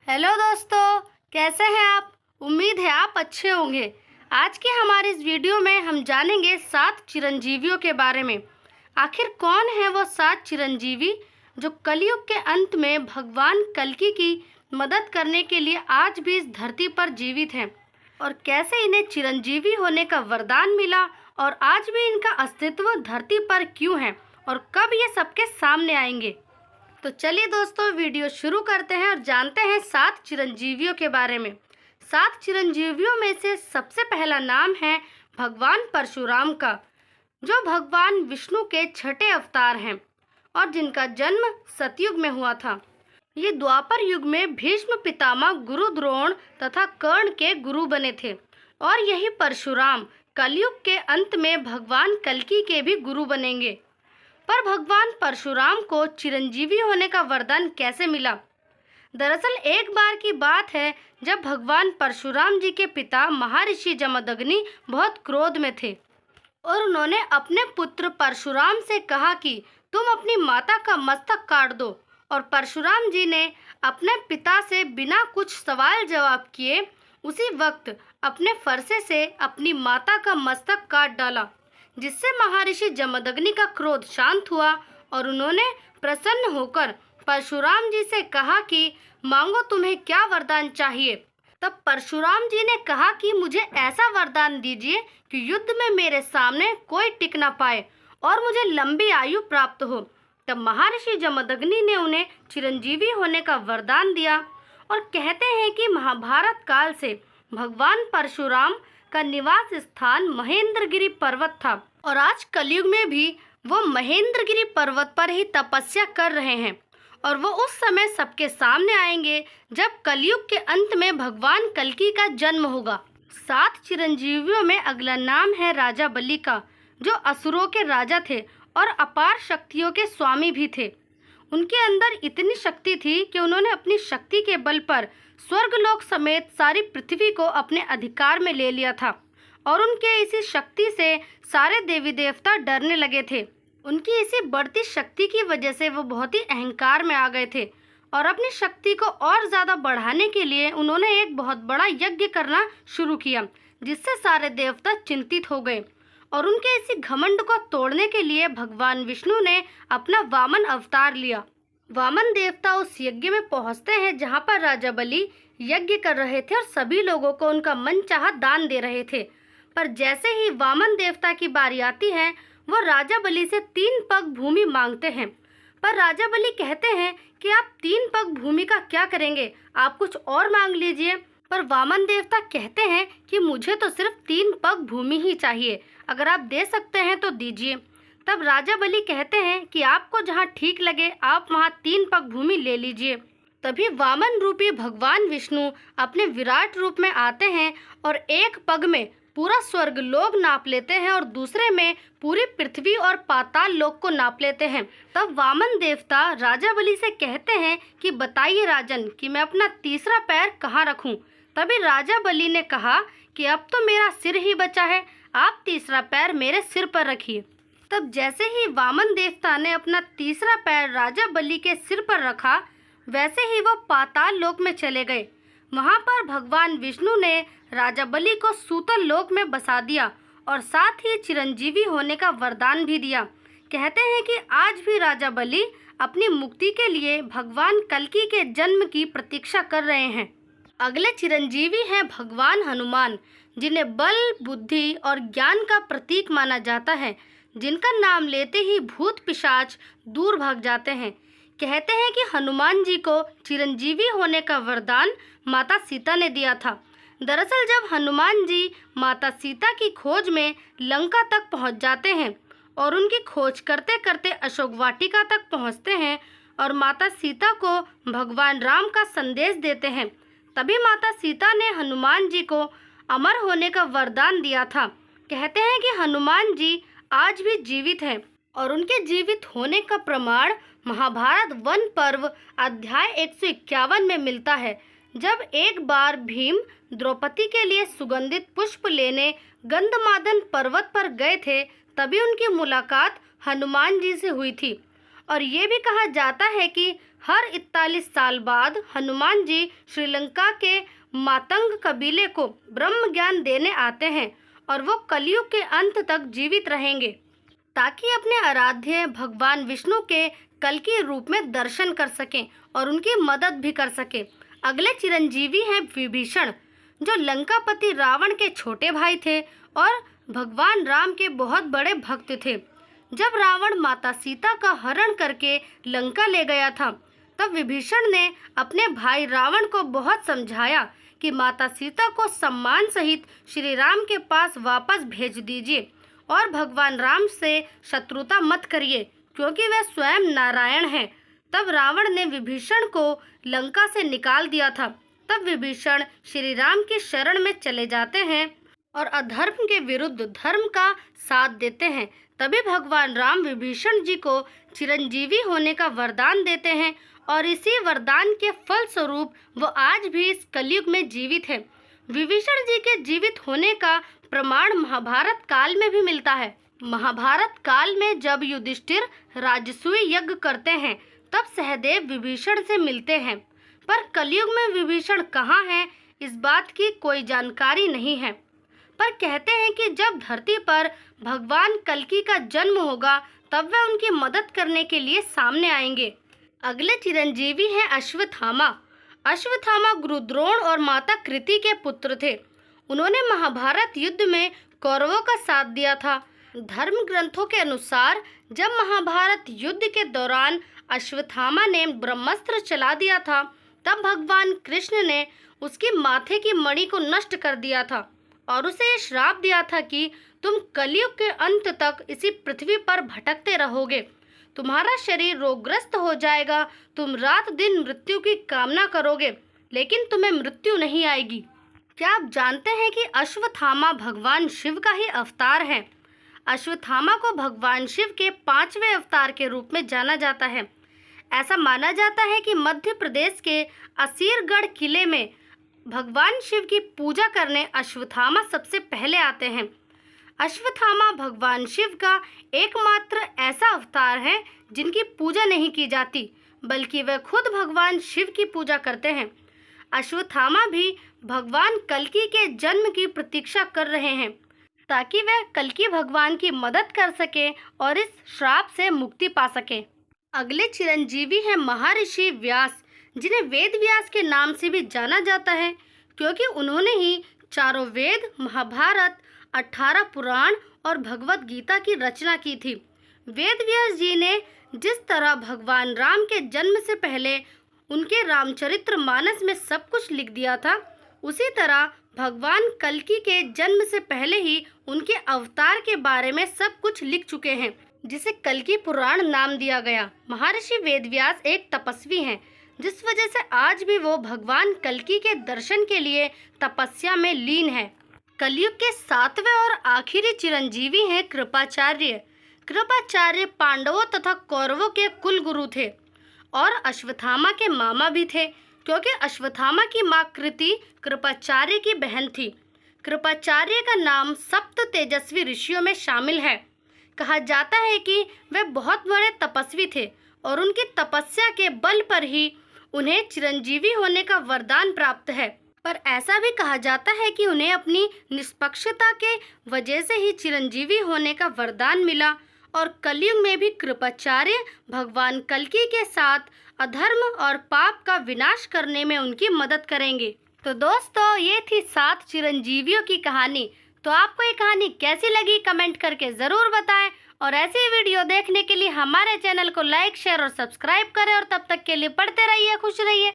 Hello दोस्तों, कैसे हैं आप। उम्मीद है आप अच्छे होंगे। आज की हमारी इस वीडियो में हम जानेंगे 7 चिरंजीवियों के बारे में। आखिर कौन है वो 7 चिरंजीवी जो कलयुग के अंत में भगवान कल्कि की मदद करने के लिए आज भी इस धरती पर जीवित हैं और कैसे इन्हें चिरंजीवी होने का वरदान मिला और आज भी इनका अस्तित्व धरती पर क्यों है और कब ये सबके सामने आएंगे। तो चलिए दोस्तों, वीडियो शुरू करते हैं और जानते हैं 7 चिरंजीवियों के बारे में। 7 चिरंजीवियों में से सबसे पहला नाम है भगवान परशुराम का, जो भगवान विष्णु के छठे अवतार हैं और जिनका जन्म सतयुग में हुआ था। ये द्वापर युग में भीष्म पितामह गुरु द्रोण तथा कर्ण के गुरु बने थे और यही परशुराम कलयुग के अंत में भगवान कल्कि के भी गुरु बनेंगे। पर भगवान परशुराम को चिरंजीवी होने का वरदान कैसे मिला। दरअसल एक बार की बात है जब भगवान परशुराम जी के पिता महर्षि जमदग्नि बहुत क्रोध में थे और उन्होंने अपने पुत्र परशुराम से कहा कि तुम अपनी माता का मस्तक काट दो, और परशुराम जी ने अपने पिता से बिना कुछ सवाल जवाब किए उसी वक्त अपने फरसे से अपनी माता का मस्तक काट डाला, जिससे महर्षि जमदग्नि का क्रोध शांत हुआ और उन्होंने प्रसन्न होकर परशुराम जी से कहा कि मांगो, तुम्हें क्या वरदान चाहिए। तब परशुराम जी ने कहा कि मुझे ऐसा वरदान दीजिए कि युद्ध में मेरे सामने कोई टिक ना पाए और मुझे लंबी आयु प्राप्त हो। तब महर्षि जमदग्नि ने उन्हें चिरंजीवी होने का वरदान दिया और कहते हैं कि महाभारत काल से भगवान परशुराम का निवास स्थान महेंद्रगिरी पर्वत था और आज कलयुग में भी वो महेंद्रगिरी पर्वत पर ही तपस्या कर रहे हैं और वो उस समय सबके सामने आएंगे जब कलयुग के अंत में भगवान कल्कि का जन्म होगा। 7 चिरंजीवियों में अगला नाम है राजा बलि का, जो असुरों के राजा थे और अपार शक्तियों के स्वामी भी थे। उनके अंदर इतनी शक्ति थी कि उन्होंने अपनी शक्ति के बल पर स्वर्गलोक समेत सारी पृथ्वी को अपने अधिकार में ले लिया था और उनके इसी शक्ति से सारे देवी देवता डरने लगे थे। उनकी इसी बढ़ती शक्ति की वजह से वो बहुत ही अहंकार में आ गए थे और अपनी शक्ति को और ज़्यादा बढ़ाने के लिए उन्होंने एक बहुत बड़ा यज्ञ करना शुरू किया, जिससे सारे देवता चिंतित हो गए और उनके इसी घमंड को तोड़ने के लिए भगवान विष्णु ने अपना वामन अवतार लिया। वामन देवता उस यज्ञ में पहुंचते हैं जहां पर राजा बलि यज्ञ कर रहे थे और सभी लोगों को उनका मनचाहा दान दे रहे थे। पर जैसे ही वामन देवता की बारी आती है, वो राजा बलि से 3 पग भूमि मांगते हैं। पर राजा बलि कहते हैं कि आप 3 पग भूमि का क्या करेंगे, आप कुछ और मांग लीजिए। पर वामन देवता कहते हैं कि मुझे तो सिर्फ 3 पग भूमि ही चाहिए, अगर आप दे सकते हैं तो दीजिए। तब राजा बलि कहते हैं कि आपको जहाँ ठीक लगे आप वहाँ 3 पग भूमि ले लीजिए। तभी वामन रूपी भगवान विष्णु अपने विराट रूप में आते हैं और एक पग में पूरा स्वर्ग लोक नाप लेते हैं और दूसरे में पूरी पृथ्वी और पाताल लोक को नाप लेते हैं। तब वामन देवता राजा बलि से कहते हैं कि बताइए राजन कि मैं अपना तीसरा पैर कहाँ रखूं। तभी राजा बलि ने कहा कि अब तो मेरा सिर ही बचा है, आप तीसरा पैर मेरे सिर पर रखिए। तब जैसे ही वामन देवता ने अपना तीसरा पैर राजा बलि के सिर पर रखा, वैसे ही वो पाताल लोक में चले गए। वहाँ पर भगवान विष्णु ने राजा बलि को सूतल लोक में बसा दिया और साथ ही चिरंजीवी होने का वरदान भी दिया। कहते हैं कि आज भी राजा बलि अपनी मुक्ति के लिए भगवान कल्कि के जन्म की प्रतीक्षा कर रहे हैं। अगले चिरंजीवी हैं भगवान हनुमान, जिन्हें बल, बुद्धि और ज्ञान का प्रतीक माना जाता है, जिनका नाम लेते ही भूत पिशाच दूर भाग जाते हैं। कहते हैं कि हनुमान जी को चिरंजीवी होने का वरदान माता सीता ने दिया था। दरअसल जब हनुमान जी माता सीता की खोज में लंका तक पहुंच जाते हैं और उनकी खोज करते करते अशोक वाटिका तक पहुंचते हैं और माता सीता को भगवान राम का संदेश देते हैं, तभी माता सीता ने हनुमान जी को अमर होने का वरदान दिया था। कहते हैं कि हनुमान जी आज भी जीवित हैं और उनके जीवित होने का प्रमाण महाभारत वन पर्व अध्याय 151 में मिलता है, जब एक बार भीम द्रौपदी के लिए सुगंधित पुष्प लेने गंधमादन पर्वत पर गए थे, तभी उनकी मुलाकात हनुमान जी से हुई थी और ये भी कहा जाता है कि हर 41 साल बाद हनुमान जी श्रीलंका के मातंग कबीले को ब्रह्म ज्ञान देने आते हैं और वो कलयुग के अंत तक जीवित रहेंगे ताकि अपने आराध्य भगवान विष्णु के कल्कि रूप में दर्शन कर सकें और उनकी मदद भी कर सकें। अगले चिरंजीवी हैं विभीषण, जो लंकापति रावण के छोटे भाई थे और भगवान राम के बहुत बड़े भक्त थे। जब रावण माता सीता का हरण करके लंका ले गया था, तब विभीषण ने अपने भाई रावण को बहुत समझाया कि माता सीता को सम्मान सहित श्री राम के पास वापस भेज दीजिए और भगवान राम से शत्रुता मत करिए, क्योंकि वे स्वयं नारायण हैं। तब रावण ने विभीषण को लंका से निकाल दिया था। तब विभीषण श्री राम की शरण में चले जाते हैं और अधर्म के विरुद्ध धर्म का साथ देते हैं। तभी भगवान राम विभीषण जी को चिरंजीवी होने का वरदान देते हैं और इसी वरदान के फलस्वरूप वो आज भी इस कलयुग में जीवित हैं। विभीषण जी के जीवित होने का प्रमाण महाभारत काल में भी मिलता है। महाभारत काल में जब युधिष्ठिर राजसूय यज्ञ करते हैं, तब सहदेव विभीषण से मिलते हैं, पर कलयुग में विभीषण कहाँ हैं, इस बात की कोई जानकारी नहीं है। पर कहते हैं कि जब धरती पर भगवान कल्कि का जन्म होगा, तब वे उनकी मदद करने के लिए सामने आएंगे। अगले चिरंजीवी हैं अश्वत्थामा। अश्वत्थामा गुरु द्रोण और माता कृति के पुत्र थे। उन्होंने महाभारत युद्ध में कौरवों का साथ दिया था। धर्म ग्रंथों के अनुसार जब महाभारत युद्ध के दौरान अश्वत्थामा ने ब्रह्मास्त्र चला दिया था, तब भगवान कृष्ण ने उसकी माथे की मणि को नष्ट कर दिया था और उसे ये श्राप दिया था कि तुम कलयुग के अंत तक इसी पृथ्वी पर भटकते रहोगे, तुम्हारा शरीर रोगग्रस्त हो जाएगा, तुम रात दिन मृत्यु की कामना करोगे, लेकिन तुम्हें मृत्यु नहीं आएगी। क्या आप जानते हैं कि अश्वत्थामा भगवान शिव का ही अवतार है? अश्वत्थामा को भगवान शिव के 5वें अवतार के रूप में जाना जाता है। ऐसा माना जाता है कि मध्य प्रदेश के असीरगढ़ किले में भगवान शिव की पूजा करने अश्वत्थामा सबसे पहले आते हैं। अश्वत्थामा भगवान शिव का एकमात्र ऐसा अवतार है जिनकी पूजा नहीं की जाती, बल्कि वे खुद भगवान शिव की पूजा करते हैं। अश्वत्थामा भी भगवान कल्कि के जन्म की प्रतीक्षा कर रहे हैं ताकि वह कल्कि भगवान की मदद कर सके और इस श्राप से मुक्ति पा सके। अगले चिरंजीवी हैं महर्षि व्यास, जिन्हें वेद व्यास के नाम से भी जाना जाता है, क्योंकि उन्होंने ही चारों वेद, महाभारत, 18 पुराण और भगवत गीता की रचना की थी। वेद व्यास जी ने जिस तरह भगवान राम के जन्म से पहले उनके रामचरित्र मानस में सब कुछ लिख दिया था, उसी तरह भगवान कल्कि के जन्म से पहले ही उनके अवतार के बारे में सब कुछ लिख चुके हैं, जिसे कल्कि पुराण नाम दिया गया। महर्षि वेदव्यास एक तपस्वी हैं, जिस वजह से आज भी वो भगवान कल्कि के दर्शन के लिए तपस्या में लीन है। कलयुग के 7वें और आखिरी चिरंजीवी हैं कृपाचार्य। कृपाचार्य पांडवों तथा कौरवों के कुल गुरु थे और अश्वत्थामा के मामा भी थे, क्योंकि अश्वत्थामा की मां कृति कृपाचार्य की बहन थी। कृपाचार्य का नाम सप्त तेजस्वी ऋषियों में शामिल है। कहा जाता है कि वे बहुत बड़े तपस्वी थे और उनकी तपस्या के बल पर ही उन्हें चिरंजीवी होने का वरदान प्राप्त है। पर ऐसा भी कहा जाता है कि उन्हें अपनी निष्पक्षता के वजह से ही चिरंजीवी होने का वरदान मिला और कलयुग में भी कृपाचार्य भगवान कल्कि के साथ अधर्म और पाप का विनाश करने में उनकी मदद करेंगे। तो दोस्तों, ये थी 7 चिरंजीवियों की कहानी। तो आपको ये कहानी कैसी लगी कमेंट करके ज़रूर बताएं और ऐसी वीडियो देखने के लिए हमारे चैनल को लाइक, शेयर और सब्सक्राइब करें और तब तक के लिए पढ़ते रहिए, खुश रहिए।